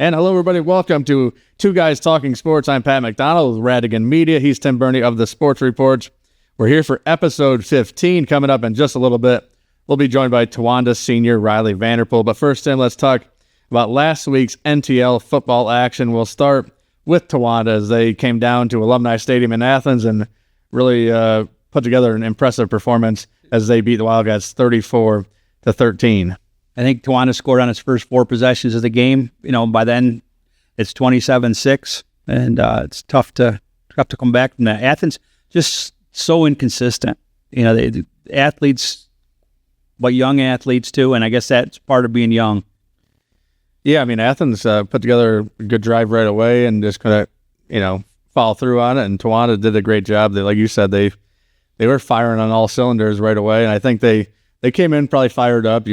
And hello, everybody. Welcome to Two Guys Talking Sports. I'm Pat McDonald with Radigan Media. He's Tim Birney of the Sports Reports. We're here for episode 15. Coming up in just a little bit, we'll be joined by Towanda senior Riley Vanderpool. But first, Tim, let's talk about last week's NTL football action. We'll start with Towanda as they came down to Alumni Stadium in Athens and really put together an impressive performance as they beat the Wildcats 34-13. I think Towanda scored on its first 4 possessions of the game. By then it's 27-6, and it's tough to come back from that. Athens just so inconsistent. The athletes, but young athletes too, and I guess that's part of being young. Yeah, Athens put together a good drive right away and just kind of, follow through on it. And Towanda did a great job. Like you said, they were firing on all cylinders right away, and I think they came in probably fired up.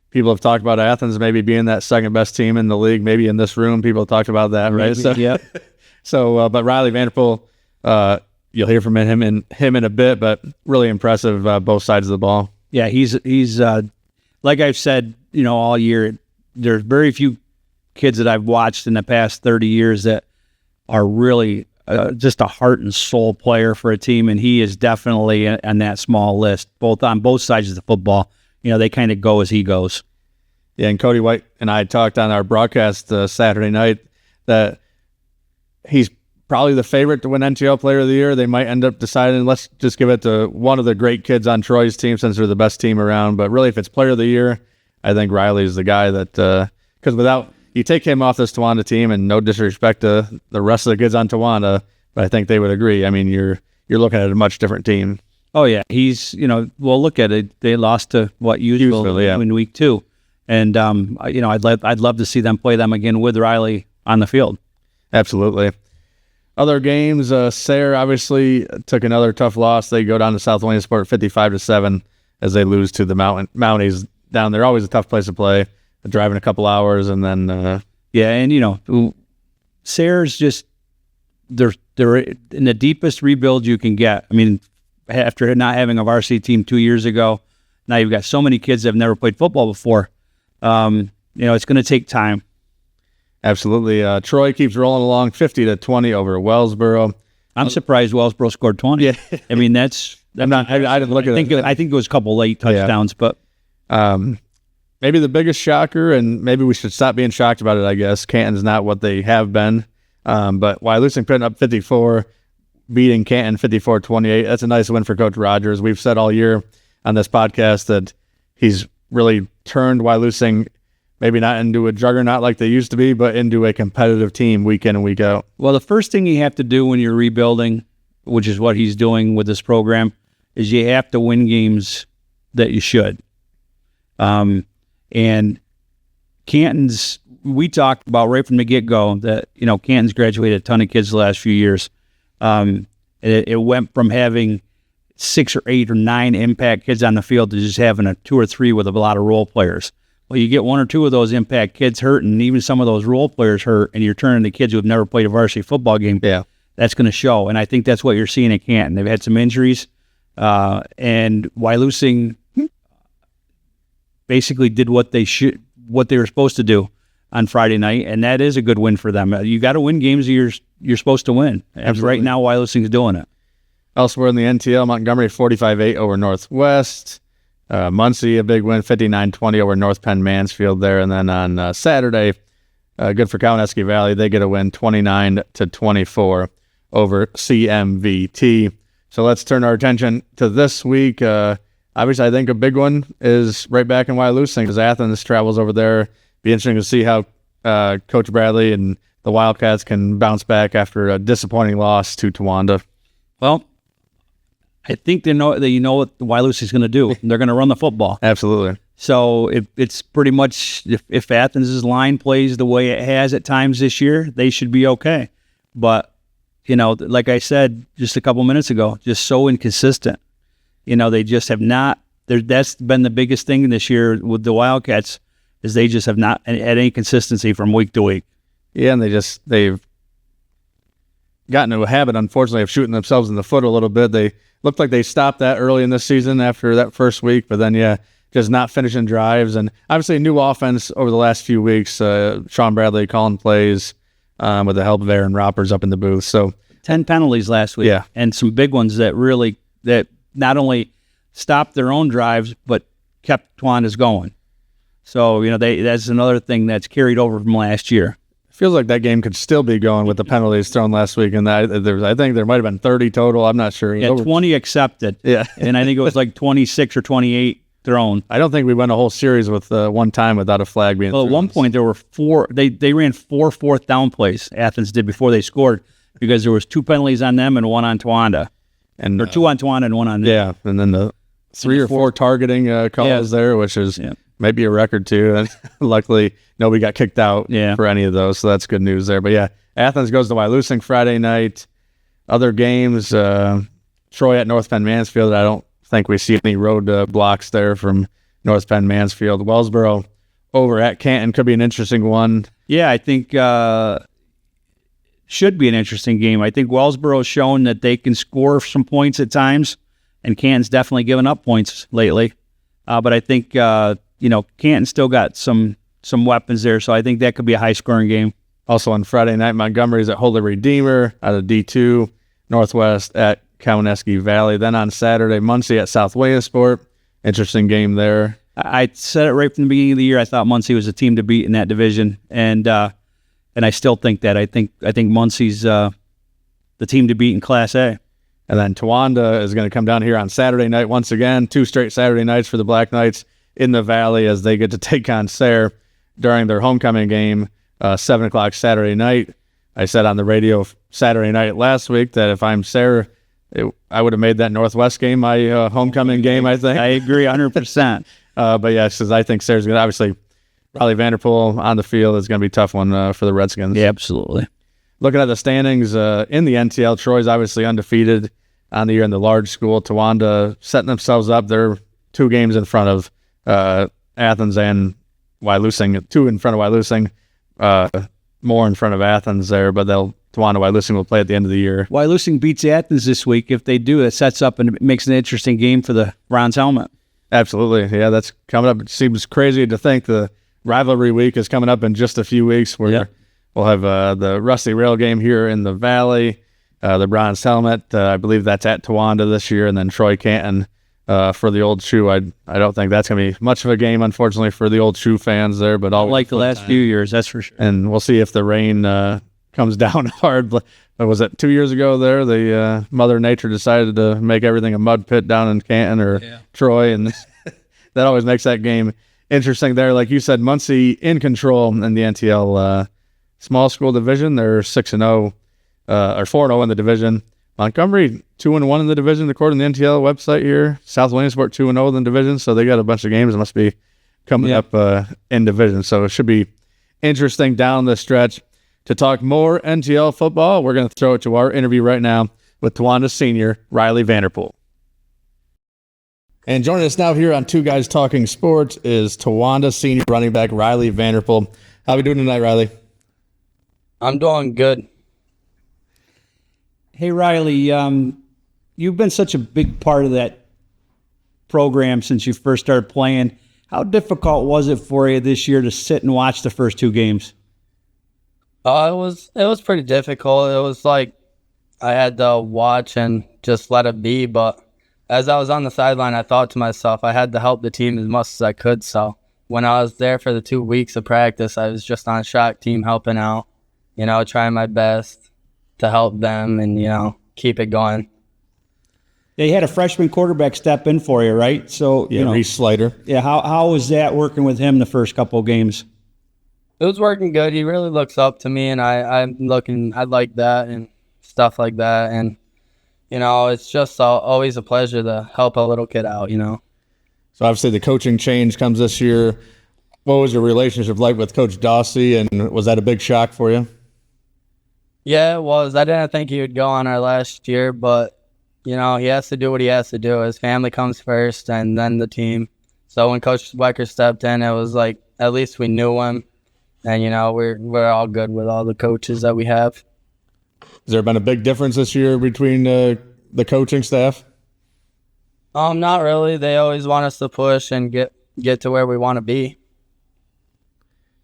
People have talked about Athens maybe being that second best team in the league. Maybe in this room, people have talked about that, right? So, yeah. But Riley Vanderpool, you'll hear from him in a bit, but really impressive both sides of the ball. Yeah, he's like I've said, all year. There's very few kids that I've watched in the past 30 years that are really just a heart and soul player for a team, and he is definitely on that small list, on both sides of the football. They kind of go as he goes. Yeah, and Cody White and I talked on our broadcast Saturday night that he's probably the favorite to win NTL Player of the Year. They might end up deciding, let's just give it to one of the great kids on Troy's team since they're the best team around. But really, if it's Player of the Year, I think Riley's the guy that, because without, you take him off this Towanda team, and no disrespect to the rest of the kids on Towanda, but I think they would agree. You're looking at a much different team. Oh, yeah. He's, look at it. They lost to Useville in week 2. And, I'd love to see them play them again with Riley on the field. Absolutely. Other games, Sayre obviously took another tough loss. They go down to South Williamsport 55-7 as they lose to the Mounties down there. Always a tough place to play. Driving a couple hours and then... Sayre's just, they're in the deepest rebuild you can get. After not having a varsity team 2 years ago, now you've got so many kids that have never played football before. It's going to take time. Absolutely. Troy keeps rolling along 50-20 over Wellsboro. I'm surprised Wellsboro scored 20. Yeah. I didn't look at it. I think it was a couple late touchdowns, but maybe the biggest shocker, and maybe we should stop being shocked about it, I guess. Canton's not what they have been. But Wyalusing putting up 54, beating Canton 54-28. That's a nice win for Coach Rogers. We've said all year on this podcast that he's really turned Wyalusing maybe not into a juggernaut like they used to be, but into a competitive team week in and week out. Well, the first thing you have to do when you're rebuilding, which is what he's doing with this program, is you have to win games that you should. And Canton's, we talked about right from the get-go that, Canton's graduated a ton of kids the last few years. It went from having 6 or 8 or 9 impact kids on the field to just having a 2 or 3 with a lot of role players. Well, you get 1 or 2 of those impact kids hurt, and even some of those role players hurt, and you're turning to kids who have never played a varsity football game. Yeah, that's going to show, and I think that's what you're seeing at Canton. They've had some injuries, and Wyalusing basically did what they were supposed to do on Friday night, and that is a good win for them. You got to win games you're supposed to win. And right now, Wyalusing's doing it. Elsewhere in the NTL, Montgomery 45-8 over Northwest. Muncie, a big win, 59-20 over North Penn Mansfield there. And then on Saturday, good for Kawaneski Valley. They get a win 29-24 over CMVT. So let's turn our attention to this week. Obviously, I think a big one is right back in Wyalusing because Athens travels over there. Be interesting to see how Coach Bradley and the Wildcats can bounce back after a disappointing loss to Towanda. Well, I think they know what Wyalusing's going to do. They're going to run the football. Absolutely. So it's pretty much if Athens' line plays the way it has at times this year, they should be okay. But, like I said just a couple minutes ago, just so inconsistent. They just have not. That's been the biggest thing this year with the Wildcats is they just have not had any consistency from week to week. Yeah, and they've gotten into a habit, unfortunately, of shooting themselves in the foot a little bit. They looked like they stopped that early in this season after that first week, but then, just not finishing drives. And obviously, new offense over the last few weeks. Sean Bradley calling plays with the help of Aaron Roppers up in the booth. So 10 penalties last week. Yeah. And some big ones that not only stopped their own drives, but kept Towanda's going. So, that's another thing that's carried over from last year. Feels like that game could still be going with the penalties thrown last week, and I think there might have been 30 total. I'm not sure. Yeah, 20 accepted. Yeah, and I think it was like 26 or 28 thrown. I don't think we went a whole series with one time without a flag being. Well, thrown. at one point there were 4. They ran 4 fourth down plays. Athens did before they scored because there was 2 penalties on them and 1 on Towanda, or 2 on Towanda and 1 on them. Yeah, and then the 3 or 4 targeting calls there, which is. Yeah. Maybe a record too, and luckily nobody got kicked out for any of those, so that's good news there. But yeah, Athens goes to Wyalusing Friday night. Other games, Troy at North Penn Mansfield. I don't think we see any road blocks there from North Penn Mansfield. Wellsboro over at Canton could be an interesting one. Yeah, I think should be an interesting game. I think Wellsboro's shown that they can score some points at times, and Canton's definitely given up points lately. But I think Canton still got some weapons there, so I think that could be a high-scoring game. Also on Friday night, Montgomery's at Holy Redeemer out of D2, Northwest at Kawaneski Valley. Then on Saturday, Muncie at South Williamsport. Interesting game there. I said it right from the beginning of the year. I thought Muncie was a team to beat in that division, and I still think that. I think Muncie's the team to beat in Class A. And then Towanda is going to come down here on Saturday night once again. 2 straight Saturday nights for the Black Knights in the Valley as they get to take on Sayre during their homecoming game, 7 o'clock Saturday night. I said on the radio Saturday night last week that if I'm Sayre, I would have made that Northwest game my homecoming game, I think. I agree 100%. But yeah, because I think Sayre's going to, obviously, Riley Vanderpool on the field is going to be a tough one for the Redskins. Yeah, absolutely. Looking at the standings in the NTL, Troy's obviously undefeated on the year in the large school. Towanda setting themselves up. They're 2 games in front of Athens and Wyalusing, 2 in front of Wyalusing, more in front of Athens there, but Towanda Wyalusing will play at the end of the year. Wyalusing beats Athens this week. If they do, it sets up and makes an interesting game for the bronze helmet. Absolutely. Yeah, that's coming up. It seems crazy to think the rivalry week is coming up in just a few weeks where we'll have the Rusty Rail game here in the Valley, the bronze helmet. I believe that's at Towanda this year, and then Troy Canton for the Old Shoe. I don't think that's going to be much of a game, unfortunately, for the Old Shoe fans there. But like the last few years, that's for sure. And we'll see if the rain comes down hard. But was it 2 years ago there? The Mother Nature decided to make everything a mud pit down in Canton or Troy, and that always makes that game interesting there. Like you said, Muncie in control in the NTL small school division. They're 6-0 or 4-0 in the division. Montgomery 2-1 in the division according to the NTL website here. South Williamsport 2-0 in the division, so they got a bunch of games that must be coming up in division. So it should be interesting down the stretch. To talk more NTL football, we're going to throw it to our interview right now with Towanda senior Riley Vanderpool. And joining us now here on Two Guys Talking Sports is Towanda senior running back Riley Vanderpool. How are we doing tonight, Riley? I'm doing good. Hey, Riley, you've been such a big part of that program since you first started playing. How difficult was it for you this year to sit and watch the first 2 games? It was pretty difficult. It was like I had to watch and just let it be. But as I was on the sideline, I thought to myself, I had to help the team as much as I could. So when I was there for the 2 weeks of practice, I was just on shock team helping out, trying my best to help them and, keep it going. Yeah, you had a freshman quarterback step in for you, right? So, Reese Slater. Yeah, how was that working with him the first couple of games? It was working good. He really looks up to me, and I like that and stuff like that. And, it's just always a pleasure to help a little kid out, So obviously the coaching change comes this year. What was your relationship like with Coach Dawsey, and was that a big shock for you? Yeah, it was. I didn't think he would go on our last year, but, he has to do what he has to do. His family comes first and then the team. So when Coach Wecker stepped in, it was like at least we knew him. And, we're all good with all the coaches that we have. Has there been a big difference this year between the coaching staff? Not really. They always want us to push and get get to where we want to be.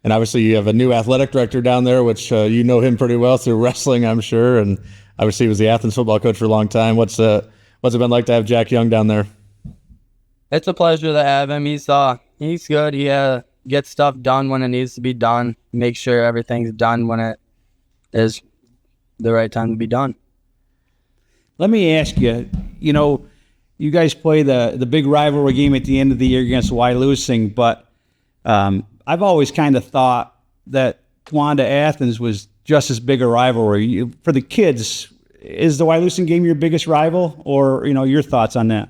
And obviously you have a new athletic director down there, which you know him pretty well through wrestling, I'm sure. And obviously he was the Athens football coach for a long time. What's it been like to have Jack Young down there? It's a pleasure to have him. He's good. He gets stuff done when it needs to be done. Make sure everything's done when it is the right time to be done. Let me ask you, you guys play the big rivalry game at the end of the year against Wyalusing, but I've always kind of thought that Towanda Athens was just as big a rivalry. For the kids, is the Wyalusing game your biggest rival, or your thoughts on that?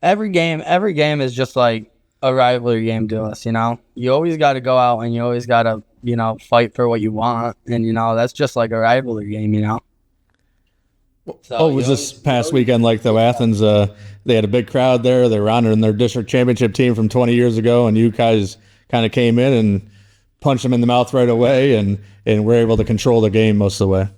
Every game is just like a rivalry game to us. You always got to go out and you always got to fight for what you want, and that's just like a rivalry game. So, what was this past weekend like, though? Athens, they had a big crowd there. They were honoring their district championship team from 20 years ago, and you guys kind of came in and punched them in the mouth right away, and were able to control the game most of the way.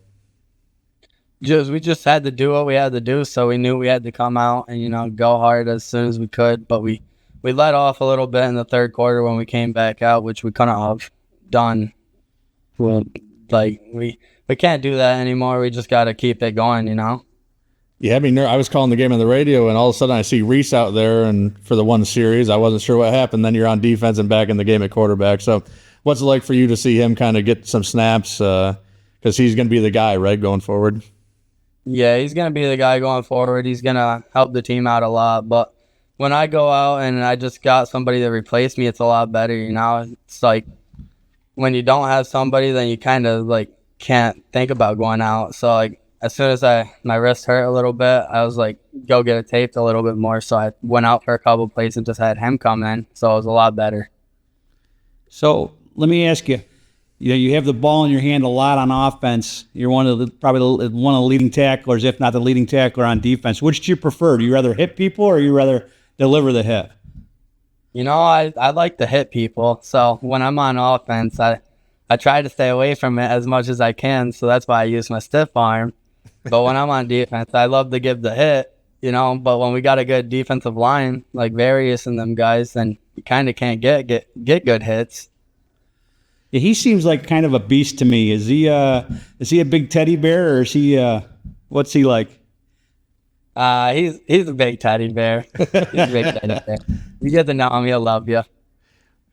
We just had to do what we had to do, so we knew we had to come out and go hard as soon as we could. But we let off a little bit in the third quarter when we came back out, which we couldn't have done. Well, we can't do that anymore. We just got to keep it going, Yeah, I was calling the game on the radio, and all of a sudden I see Reese out there, and for the one series, I wasn't sure what happened. Then you're on defense and back in the game at quarterback. So what's it like for you to see him kind of get some snaps? Because he's going to be the guy, right, going forward? Yeah, he's going to be the guy going forward. He's going to help the team out a lot. But when I go out and I just got somebody to replace me, it's a lot better, It's like when you don't have somebody, then you kind of can't think about going out. So as soon as my wrist hurt a little bit, I was like, go get it taped a little bit more. So I went out for a couple of plays and just had him come in. So it was a lot better. So let me ask you, you have the ball in your hand a lot on offense. You're probably one of the leading tacklers, if not the leading tackler on defense. Which do you prefer? Do you rather hit people or you rather deliver the hit? I like to hit people. So when I'm on offense, I try to stay away from it as much as I can. So that's why I use my stiff arm. But when I'm on defense, I love to give the hit, But when we got a good defensive line, like Various and them guys, then you kind of can't get good hits. Yeah, he seems like kind of a beast to me. Is he a big teddy bear, or is he what's he like? He's a big teddy bear. He's a big teddy bear. You get to know him, he'll love you.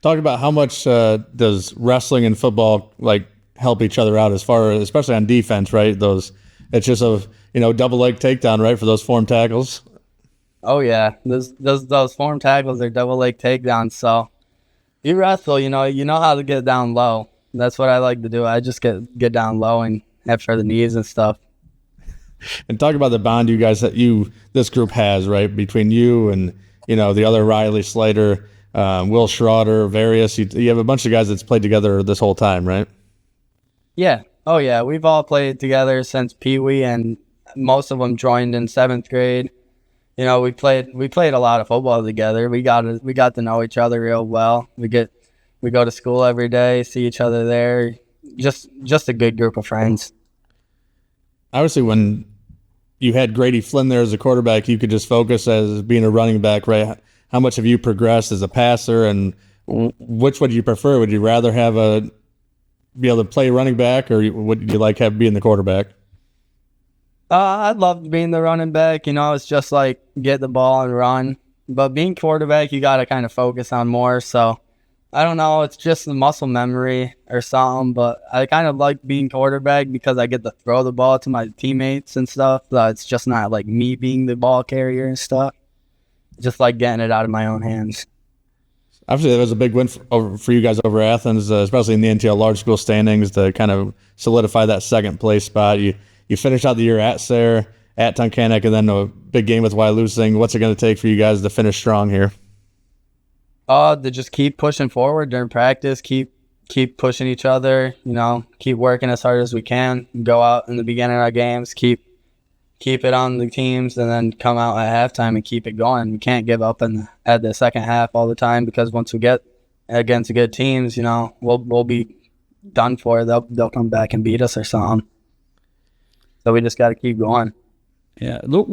Talk about how much does wrestling and football help each other out, especially on defense, right? It's just a double leg takedown, right, for those form tackles. Oh yeah, those form tackles are double leg takedowns. So you wrestle, you know how to get down low. That's what I like to do. I just get down low and after the knees and stuff. And talk about the bond you guys this group has, right, between you and the other Riley, Slater, Will Schroeder, Various. You have a bunch of guys that's played together this whole time, right? Yeah. Oh yeah, we've all played together since Pee Wee, and most of them joined in 7th grade. We played a lot of football together. We got to know each other real well. We go to school every day, see each other there. Just a good group of friends. Obviously, when you had Grady Flynn there as a quarterback, you could just focus as being a running back, right? How much have you progressed as a passer, and which would you prefer? Would you rather be able to play running back, or would you like being the quarterback? I'd love being the running back. It's just like get the ball and run. But being quarterback, you got to kind of focus on more. So I don't know. It's just the muscle memory or something. But I kind of like being quarterback because I get to throw the ball to my teammates and stuff. So it's just not like me being the ball carrier and stuff. Just like getting it out of my own hands. Obviously, that was a big win for you guys over Athens, especially in the NTL large school standings, to kind of solidify that second place spot. You finished out the year at Sayre, at Tunkhannock, and then a big game with Wyalusing. What's it going to take for you guys to finish strong here? To just keep pushing forward during practice, keep pushing each other, keep working as hard as we can, go out in the beginning of our games, keep it on the teams, and then come out at halftime and keep it going. We can't give up at the second half all the time, because once we get against good teams, we'll be done for. They'll come back and beat us or something. So we just got to keep going. Yeah. Look,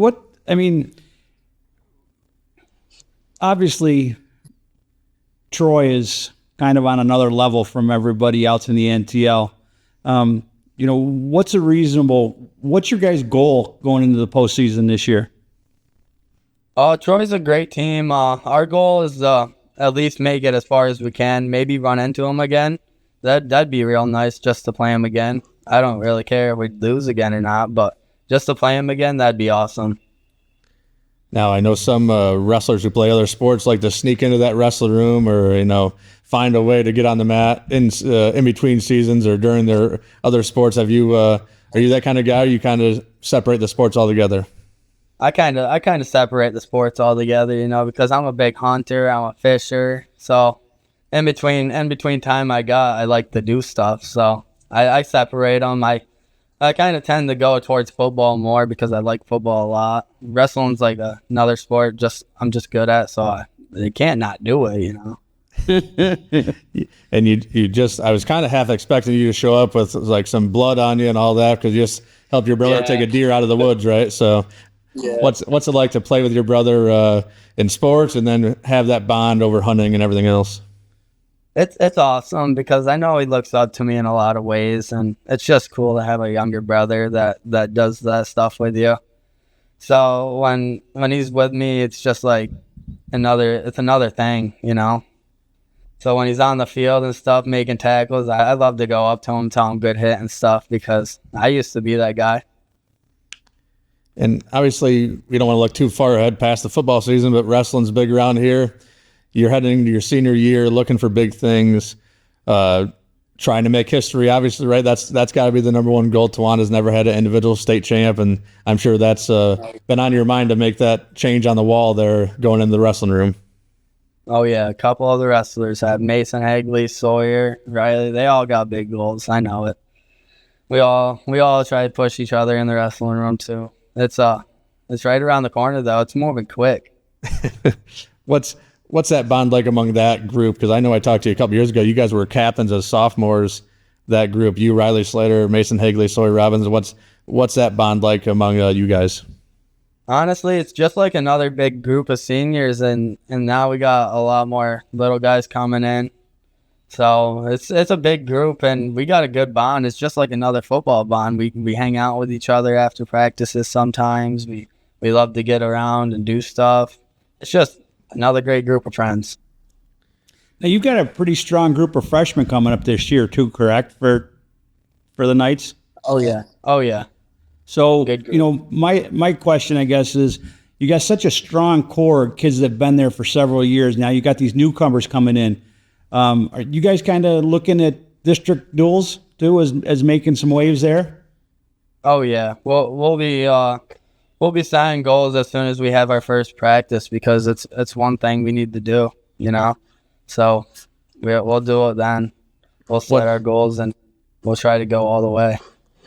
obviously Troy is kind of on another level from everybody else in the NTL. What's your guys' goal going into the postseason this year? Troy's a great team. Our goal is at least make it as far as we can. Maybe run into them again. That'd be real nice just to play them again. I don't really care if we lose again or not, but just to play them again, that'd be awesome. Now, I know some wrestlers who play other sports like to sneak into that wrestling room or, find a way to get on the mat in between seasons or during their other sports. Are you that kind of guy, or you kind of separate the sports altogether? I kind of separate the sports altogether, because I'm a big hunter, I'm a fisher. So in between time I like to do stuff. So I separate them. I kind of tend to go towards football more because I like football a lot. Wrestling's like another sport I'm just good at, so you can't not do it, And I was kind of half expecting you to show up with like some blood on you and all that, because you just help your brother take a deer out of the woods, right? So yeah. What's it like to play with your brother in sports and then have that bond over hunting and everything else? It's awesome because I know he looks up to me in a lot of ways, and it's just cool to have a younger brother that does that stuff with you. So when he's with me, it's just like another thing, So when he's on the field and stuff, making tackles, I love to go up to him, tell him good hit and stuff, because I used to be that guy. And obviously, we don't want to look too far ahead past the football season, but wrestling's big around here. You're heading into your senior year, looking for big things, trying to make history, obviously, right? That's got to be the number one goal. Towanda's never had an individual state champ, and I'm sure that's been on your mind to make that change on the wall there going into the wrestling room. Oh, yeah. A couple of the wrestlers have Mason, Hagley, Sawyer, Riley. They all got big goals. I know it. We all try to push each other in the wrestling room, too. It's right around the corner, though. It's moving quick. What's that bond like among that group? Because I know I talked to you a couple years ago. You guys were captains as sophomores, that group. You, Riley Slater, Mason Hagley, Sawyer Robbins. What's that bond like among you guys? Honestly, it's just like another big group of seniors, and now we got a lot more little guys coming in. So it's a big group, and we got a good bond. It's just like another football bond. We hang out with each other after practices sometimes. We love to get around and do stuff. It's just another great group of friends. Now, you've got a pretty strong group of freshmen coming up this year too, correct, for the Knights? Oh, yeah. So, my question, I guess, is you got such a strong core of kids that have been there for several years. Now you got these newcomers coming in. Are you guys kind of looking at district duels too as making some waves there? Oh, yeah. We'll be signing goals as soon as we have our first practice, because it's one thing we need to do, So we'll do it then. We'll set our goals and we'll try to go all the way.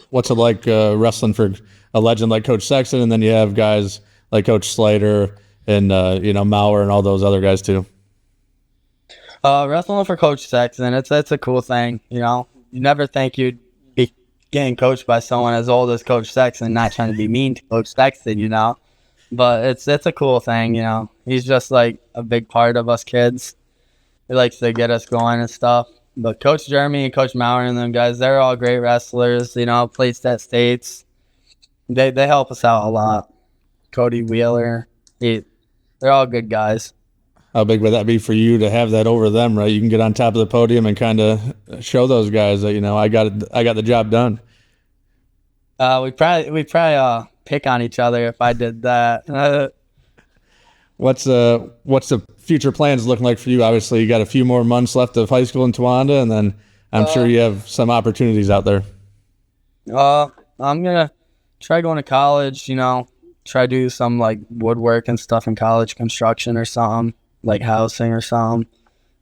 What's it like wrestling for a legend like Coach Sexton, and then you have guys like Coach Slater and Maurer and all those other guys too? Wrestling for Coach Sexton, it's a cool thing. You never think you'd be getting coached by someone as old as Coach Sexton, not trying to be mean to Coach Sexton, But it's a cool thing, He's just like a big part of us kids. He likes to get us going and stuff. But Coach Jeremy and Coach Maurer and them guys, they're all great wrestlers, played state states. They help us out a lot. Cody Wheeler, they're all good guys. How big would that be for you to have that over them, right? You can get on top of the podium and kind of show those guys that, I got the job done. We'd probably pick on each other if I did that. What's the future plans looking like for you? Obviously, you got a few more months left of high school in Towanda, and then I'm sure you have some opportunities out there. I'm gonna try going to college. Try to do some like woodwork and stuff in college, construction or something, like housing or something,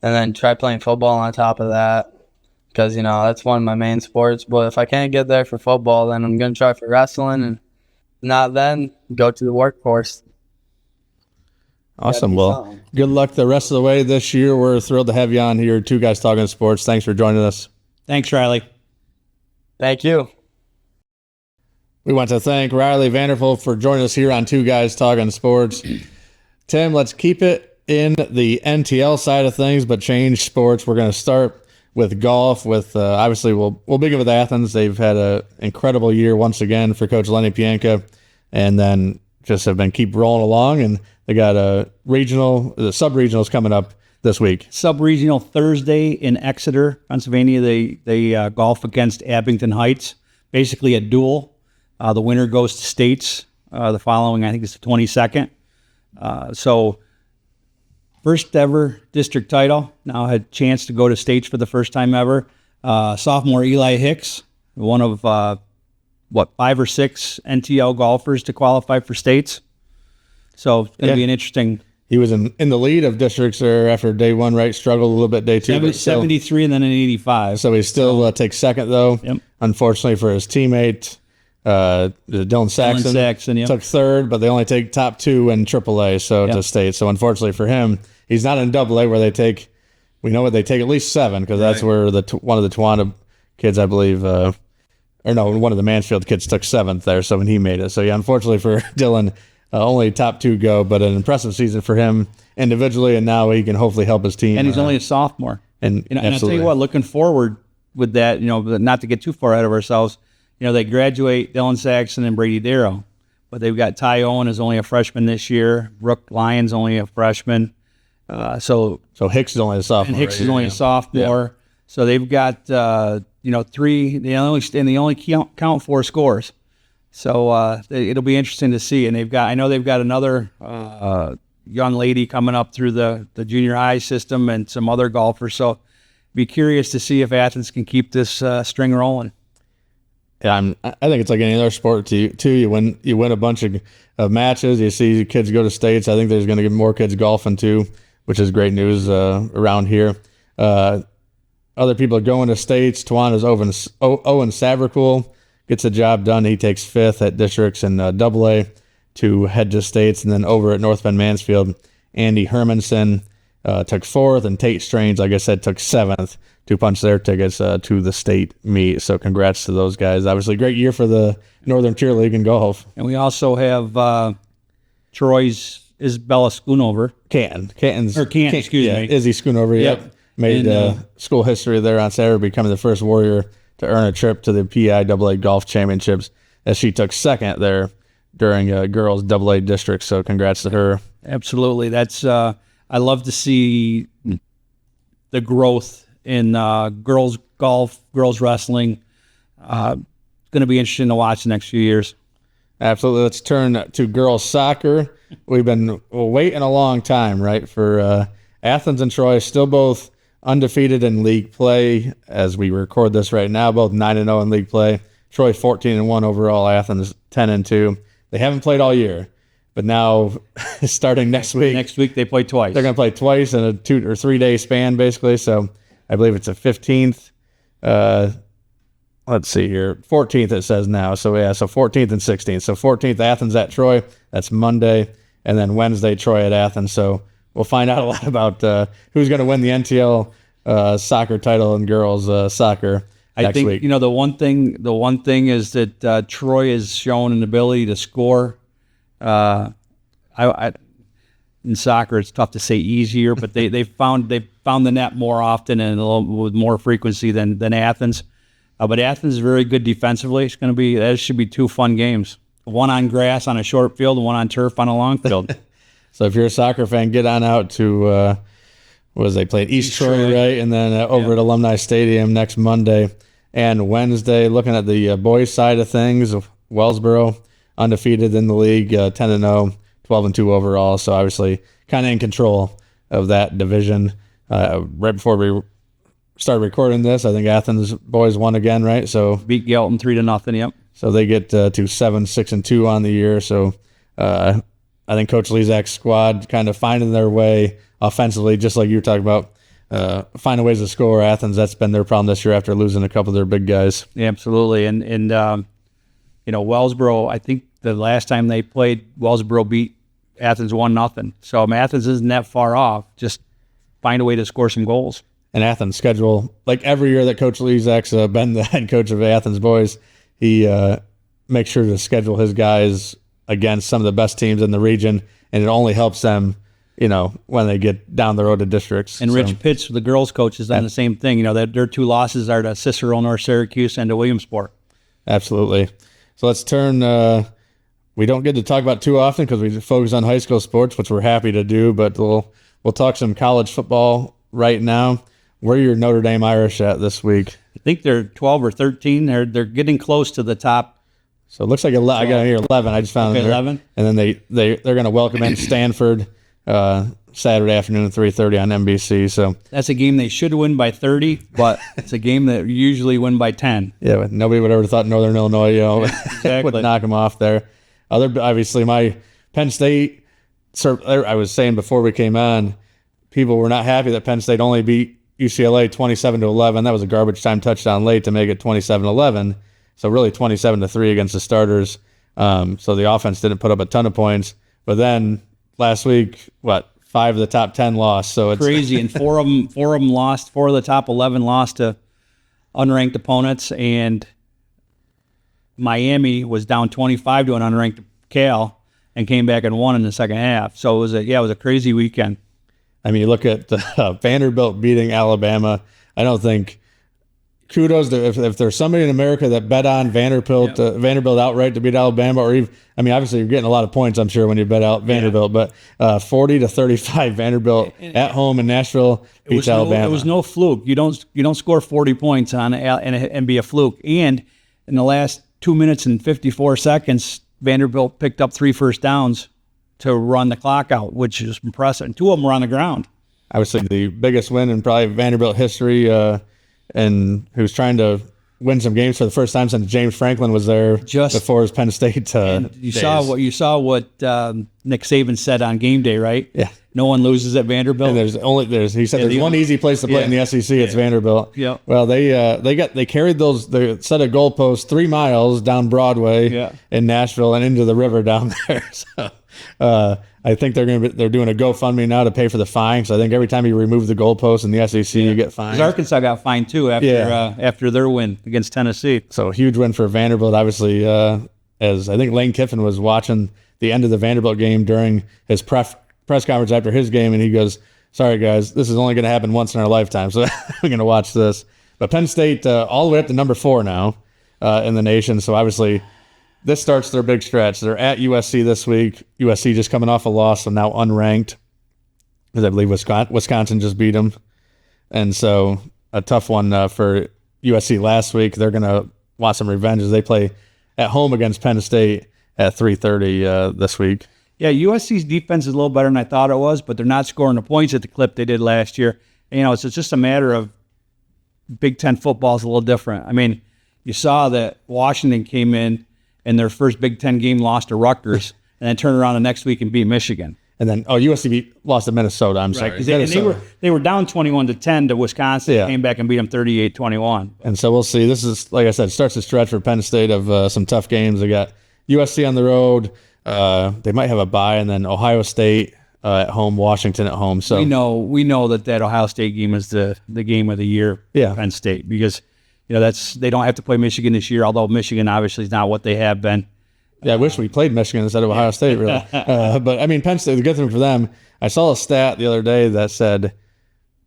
and then try playing football on top of that, because that's one of my main sports. But if I can't get there for football, then I'm gonna try for wrestling, and not then go to the workforce. Awesome. Well, good luck the rest of the way this year. We're thrilled to have you on here. Two Guys Talking Sports. Thanks for joining us. Thanks, Riley. Thank you. We want to thank Riley Vanderpool for joining us here on Two Guys Talking Sports. Tim, let's keep it in the NTL side of things, but change sports. We're going to start with golf. With obviously, we'll begin with Athens. They've had an incredible year once again for Coach Lenny Pianka, and then just have been keep rolling along. And they got the sub-regionals coming up this week. Sub-regional Thursday in Exeter, Pennsylvania. They golf against Abington Heights. Basically a duel. The winner goes to states. The following, I think it's the 22nd. So first ever district title. Now had a chance to go to states for the first time ever. Sophomore Eli Hicks, one of 5 or 6 NTL golfers to qualify for states. So it's going to be an interesting. He was in the lead of districts there after day one, right? Struggled a little bit day two. 73 and then an 85. So he still takes second, though. Yep. Unfortunately for his teammate, Dylan Saxon yep. took third, but they only take top 2 in AAA, so to state. So unfortunately for him, he's not in AA where we know what they take at least 7 because that's where one of the Towanda kids, I believe, one of the Mansfield kids took 7th there. So when he made it, so yeah, unfortunately for Dylan. Only top 2 go, but an impressive season for him individually, and now he can hopefully help his team. And he's only a sophomore. And I'll tell you what, looking forward with that, not to get too far ahead of ourselves, they graduate Dylan Saxon and Brady Darrow, but they've got Ty Owen is only a freshman this year. Brooke Lyons only a freshman. So Hicks is only a sophomore. And Hicks is only a sophomore. Yeah. So they've got 3. They only count 4 scores. So it'll be interesting to see, and I know they've got another young lady coming up through the junior high system and some other golfers. So be curious to see if Athens can keep this string rolling. Yeah, I think it's like any other sport too. You win a bunch of matches. You see kids go to states. I think there's going to get more kids golfing too, which is great news around here. Other people are going to states. Tawanda's Owen Savercool gets the job done. He takes 5th at districts in AA to head to states. And then over at North Bend Mansfield, Andy Hermanson took 4th, and Tate Strange, like I said, took 7th to punch their tickets to the state meet. So congrats to those guys. Obviously, great year for the Northern Cheer League in golf. And we also have Troy's Isabella Schoonover. Canton, excuse me. Izzy Schoonover, yep. Made school history there on Saturday, becoming the first Warrior to earn a trip to the PIAA Golf Championships, as she took 2nd there during girls AA district. So congrats to her. Absolutely. That's I love to see the growth in girls golf, girls wrestling. It's going to be interesting to watch the next few years. Absolutely. Let's turn to girls soccer. We've been waiting a long time, right, for Athens and Troy, still both undefeated in league play as we record this right now, both 9-0 in league play. Troy 14-1 overall, Athens 10-2. They haven't played all year, but now starting next week. Next week they play twice. They're going to play twice in a 2 or 3 day span, basically. So I believe it's a 15th. Let's see here. 14th it says now. So 14th and 16th. So 14th Athens at Troy. That's Monday, and then Wednesday Troy at Athens. So we'll find out a lot about who's going to win the NTL soccer title in girls soccer next week. The one thing is that Troy has shown an ability to score. In soccer, it's tough to say easier, but they've found the net more often and a little with more frequency than Athens. But Athens is very good defensively. That should be 2 fun games. One on grass on a short field and one on turf on a long field. So if you're a soccer fan, get on out to, they played East Troy, right? And then over at Alumni Stadium next Monday and Wednesday. Looking at the boys' side of things, Wellsboro undefeated in the league, 10-0, 12-2 overall. So obviously kind of in control of that division. Right before we started recording this, I think Athens boys won again, right? So beat Galton 3-0. Yep. So they get to 7-6-2 on the year. So I think Coach Lezak's squad kind of finding their way offensively, just like you were talking about, finding ways to score. Athens, that's been their problem this year after losing a couple of their big guys. Yeah, absolutely. And Wellsboro, I think the last time they played, Wellsboro beat Athens 1-0. So Athens isn't that far off. Just find a way to score some goals. And Athens' schedule, like every year that Coach Lezak's been the head coach of Athens boys, he makes sure to schedule his guys against some of the best teams in the region, and it only helps them when they get down the road to districts. And Rich Pitts, the girls' coach, has done the same thing. Their 2 losses are to Cicero, North Syracuse, and to Williamsport. Absolutely. So let's turn. We don't get to talk about too often because we focus on high school sports, which we're happy to do. But we'll talk some college football right now. Where are your Notre Dame Irish at this week? I think they're 12 or 13. They're getting close to the top. So it looks like I got here 11. I just found 11. And then they're going to welcome in Stanford Saturday afternoon at 3:30 on NBC. So that's a game they should win by 30, but it's a game that usually win by 10. Yeah, but nobody would ever thought Northern Illinois, Exactly. would knock them off there. Obviously, my Penn State. I was saying before we came on, people were not happy that Penn State only beat UCLA 27-11. That was a garbage time touchdown late to make it 27-11. So really 27-3 against the starters. So the offense didn't put up a ton of points. But then last week, 5 of the top 10 lost. So it's crazy. And 4 of them lost. 4 of the top 11 lost to unranked opponents. And Miami was down 25 to an unranked Cal and came back and won in the second half. So it was a crazy weekend. I mean, you look at Vanderbilt beating Alabama. I don't think kudos to if there's somebody in America that bet on Vanderbilt outright to beat Alabama, or even, I mean, obviously you're getting a lot of points, I'm sure, when you bet out Vanderbilt, but 40-35 Vanderbilt at home in Nashville beats Alabama. It was no fluke. You don't score 40 points on and be a fluke. And in the last 2 minutes and 54 seconds, Vanderbilt picked up 3 first downs to run the clock out, which is impressive. And 2 of them were on the ground. Obviously, the biggest win in probably Vanderbilt history, and who's trying to win some games for the first time since James Franklin was there before his Penn State days. Saw what Nick Saban said on game day, right? Yeah. No one loses at Vanderbilt. And he said there's one easy place to play in the SEC. It's Vanderbilt. Yeah. Well, they carried the set of goalposts 3 miles down Broadway in Nashville and into the river down there. So I think they're doing a GoFundMe now to pay for the fine. So I think every time you remove the goalposts in the SEC, you get fined. Arkansas got fined too after their win against Tennessee. So a huge win for Vanderbilt. Obviously, as I think Lane Kiffin was watching the end of the Vanderbilt game during his press conference after his game, and he goes, "Sorry guys, this is only going to happen once in our lifetime, so we're going to watch this." But Penn State all the way up to number 4 now in the nation. So obviously, this starts their big stretch. They're at USC this week. USC just coming off a loss, so now unranked, because I believe Wisconsin just beat them. And so a tough one for USC last week. They're going to want some revenge as they play at home against Penn State at 3:30 this week. Yeah, USC's defense is a little better than I thought it was, but they're not scoring the points at the clip they did last year. And, it's just a matter of Big Ten football is a little different. I mean, you saw that Washington came in and their first Big Ten game lost to Rutgers, and then turned around the next week and beat Michigan. And then USC lost to Minnesota. I'm sorry. And they were down 21-10 to Wisconsin. Came back and beat them 38-21. And so we'll see. This is, like I said, starts the stretch for Penn State of some tough games. They got USC on the road. They might have a bye, and then Ohio State at home, Washington at home. So we know that Ohio State game is the game of the year. For Penn State, because they don't have to play Michigan this year. Although Michigan obviously is not what they have been. Yeah, I wish we played Michigan instead of Ohio State, really. But I mean, Penn State. The good thing for them, I saw a stat the other day that said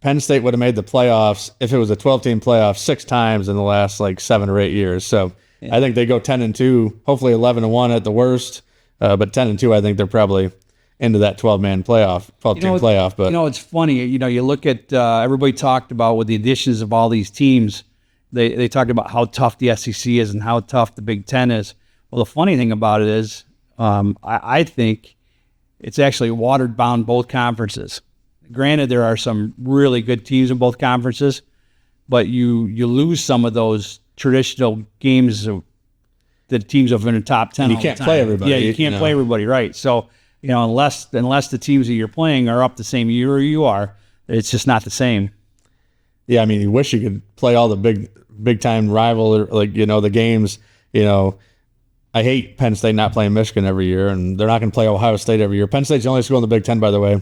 Penn State would have made the playoffs if it was a 12-team playoff 6 times in the last 7 or 8 years. So I think they go 10-2, hopefully 11-1 at the worst. But 10-2, I think they're probably into that 12-team playoff. But it's funny. You look at everybody talked about with the additions of all these teams. They talked about how tough the SEC is and how tough the Big Ten is. Well, the funny thing about it is, I think it's actually watered down both conferences. Granted, there are some really good teams in both conferences, but you lose some of those traditional games the teams have been in the top 10. And you can't play everybody. Yeah, you can't play everybody, right? So, unless the teams that you're playing are up the same year you are, it's just not the same. Yeah, I mean, you wish you could play all the big time rival, the games. I hate Penn State not playing Michigan every year, and they're not going to play Ohio State every year. Penn State's the only school in the Big Ten, by the way.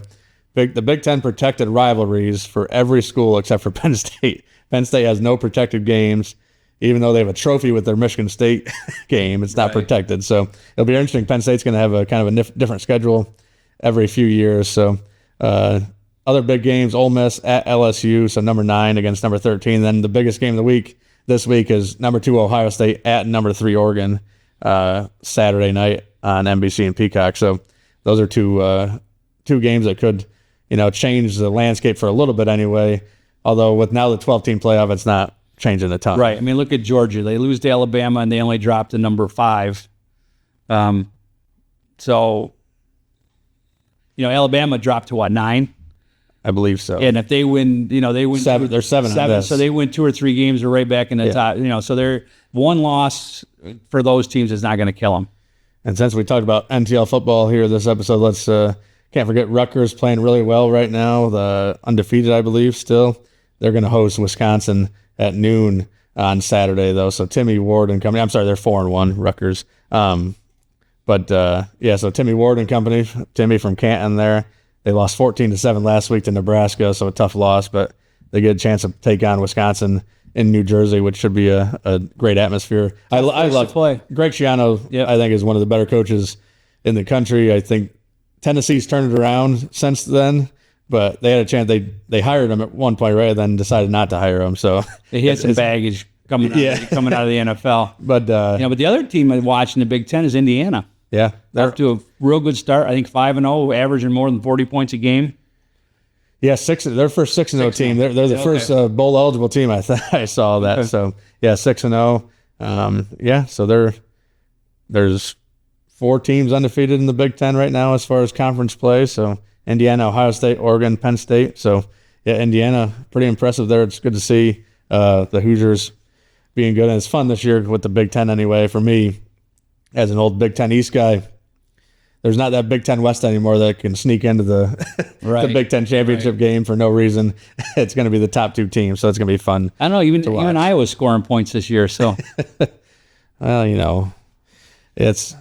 The Big Ten protected rivalries for every school except for Penn State. Penn State has no protected games. Even though they have a trophy with their Michigan State game, it's not protected. So it'll be interesting. Penn State's going to have a kind of a different schedule every few years. So Other big games, Ole Miss at LSU, so number 9 against number 13. Then the biggest game of the week this week is number 2 Ohio State at number 3 Oregon Saturday night on NBC and Peacock. So those are two games that could, change the landscape for a little bit anyway. Although with now the 12-team playoff, it's not changing a ton. Right. I mean, look at Georgia. They lose to Alabama, and they only dropped to number 5. So, Alabama dropped to what, 9? I believe so. And if they win, they win 7. They're 7 on this. So they win 2 or 3 games, they're right back in the top. So they're one loss for those teams is not going to kill them. And since we talked about NTL football here this episode, let's can't forget Rutgers playing really well right now. The undefeated, I believe, still. They're going to host Wisconsin at noon on Saturday, though. So Timmy Ward and company. I'm sorry, they're 4-1, Rutgers. So Timmy Ward and company, Timmy from Canton there. They lost 14-7 last week to Nebraska, so a tough loss, but they get a chance to take on Wisconsin in New Jersey, which should be a great atmosphere. I love play. Greg Schiano. Yep. I think is one of the better coaches in the country. I think Tennessee's turned it around since then, but they had a chance. They hired him at one point, right? Then decided not to hire him. So he had some baggage coming out of the NFL. But but the other team I watch in the Big Ten is Indiana. Yeah, they're off to a real good start. I think 5-0, averaging more than 40 points a game. Yeah, they're first 6-0 team. They're the first bowl eligible team. I saw that. Okay. So 6-0. So there's 4 teams undefeated in the Big Ten right now as far as conference play. So Indiana, Ohio State, Oregon, Penn State. So Indiana, pretty impressive there. It's good to see the Hoosiers being good, and it's fun this year with the Big Ten anyway. For me, as an old Big Ten East guy, there's not that Big Ten West anymore that can sneak into the Big Ten championship game for no reason. It's going to be the top 2 teams, so it's going to be fun. I don't know, even Iowa's scoring points this year. So, well, it's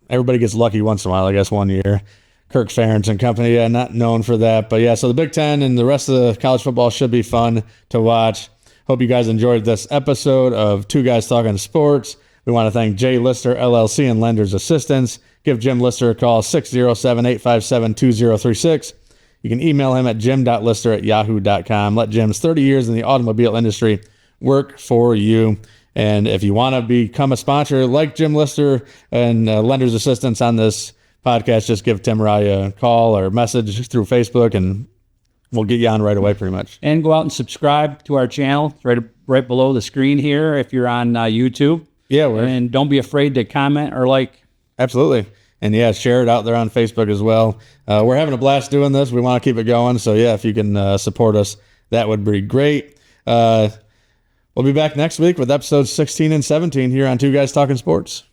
everybody gets lucky once in a while. I guess one year, Kirk Ferentz and company, not known for that, but so the Big Ten and the rest of the college football should be fun to watch. Hope you guys enjoyed this episode of Two Guys Talking Sports. We want to thank Jay Lister, LLC, and Lenders Assistance. Give Jim Lister a call, 607-857-2036. You can email him at jim.lister@yahoo.com. Let Jim's 30 years in the automobile industry work for you. And if you want to become a sponsor like Jim Lister and Lenders Assistance on this podcast, just give Tim Raya a call or message through Facebook, and we'll get you on right away pretty much. And go out and subscribe to our channel. It's right below the screen here if you're on YouTube. Yeah, and don't be afraid to comment or like. Absolutely. And share it out there on Facebook as well. We're having a blast doing this. We want to keep it going. So if you can support us, that would be great. We'll be back next week with episodes 16 and 17 here on Two Guys Talking Sports.